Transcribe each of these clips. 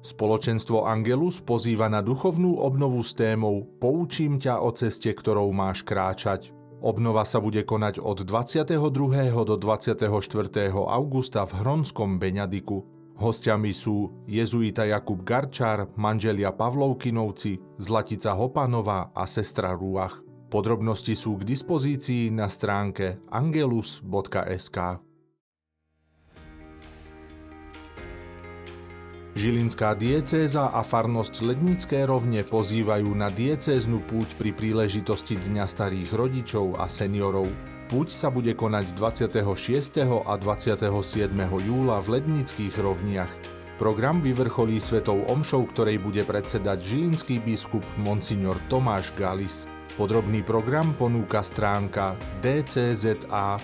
Spoločenstvo Angelus pozýva na duchovnú obnovu s témou Poučím ťa o ceste, ktorou máš kráčať. Obnova sa bude konať od 22. do 24. augusta v Hronskom Beňadiku. Hostiami sú jezuita Jakub Garčár, manželia Pavlovkinovci, Zlatica Hopanová a sestra Ruach. Podrobnosti sú k dispozícii na stránke angelus.sk. Žilinská diecéza a farnosť Lednické Rovne pozývajú na diecéznu púť pri príležitosti Dňa starých rodičov a seniorov. Púť sa bude konať 26. a 27. júla v Lednických Rovniach. Program vyvrcholí svetou omšou, ktorej bude predsedať žilinský biskup monsignor Tomáš Galis. Podrobný program ponúka stránka dcza.sk.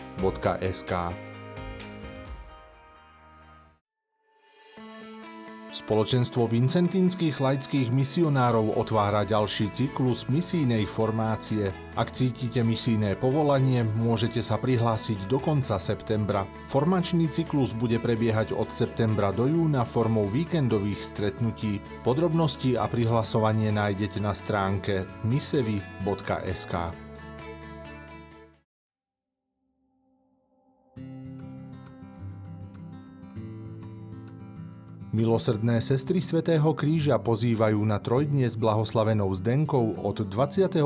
Spoločenstvo vincentínskych laických misionárov otvára ďalší cyklus misijnej formácie. Ak cítite misijné povolanie, môžete sa prihlásiť do konca septembra. Formačný cyklus bude prebiehať od septembra do júna formou víkendových stretnutí. Podrobnosti a prihlasovanie nájdete na stránke misevi.sk. Milosrdné sestry Svätého Kríža pozývajú na trojdnie s blahoslavenou Zdenkou od 27.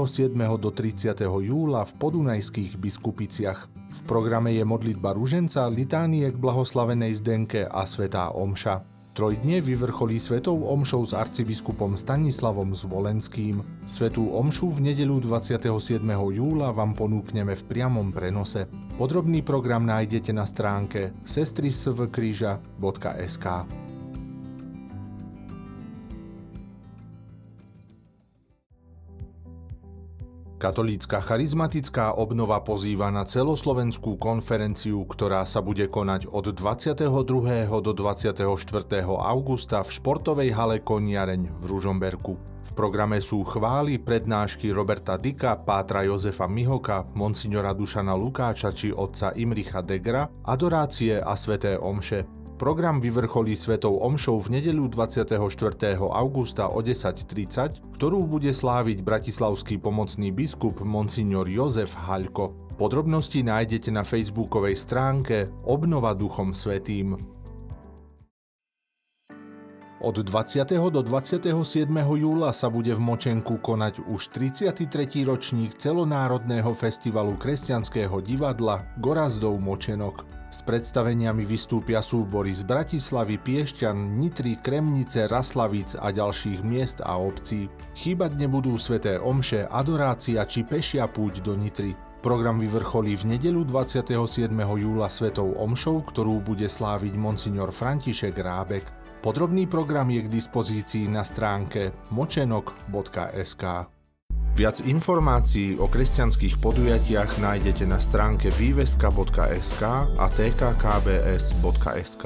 do 30. júla v Podunajských Biskupiciach. V programe je modlitba ruženca, litánie k blahoslavenej Zdenke a svätá omša. Trojdnie vyvrcholí svetou omšou s arcibiskupom Stanislavom Zvolenským. Svätú omšu v nedeľu 27. júla vám ponúkneme v priamom prenose. Podrobný program nájdete na stránke sestrisvkriža.sk. Katolícka charizmatická obnova pozýva na celoslovenskú konferenciu, ktorá sa bude konať od 22. do 24. augusta v športovej hale Koniareň v Ružomberku. V programe sú chvály, prednášky Roberta Dicka, pátra Jozefa Mihoka, monsignora Dušana Lukáča či otca Imricha Degra, adorácie a sväté omše. Program vyvrcholí svetou omšou v nedeľu 24. augusta o 10:30, ktorú bude sláviť bratislavský pomocný biskup monsignor Jozef Haľko. Podrobnosti nájdete na facebookovej stránke Obnova Duchom Svätým. Od 20. do 27. júla sa bude v Močenku konať už 33. ročník celonárodného festivalu kresťanského divadla Gorazdov Močenok. S predstaveniami vystúpia súbory z Bratislavy, Piešťan, Nitry, Kremnice, Raslavíc a ďalších miest a obcí. Chýbať nebudú sväté omše, adorácia či pešia púť do Nitry. Program vyvrcholí v nedeľu 27. júla svetou omšou, ktorú bude sláviť monsignor František Rábek. Podrobný program je k dispozícii na stránke močenok.sk. Viac informácií o kresťanských podujatiach nájdete na stránke výveska.sk a tkkbs.sk.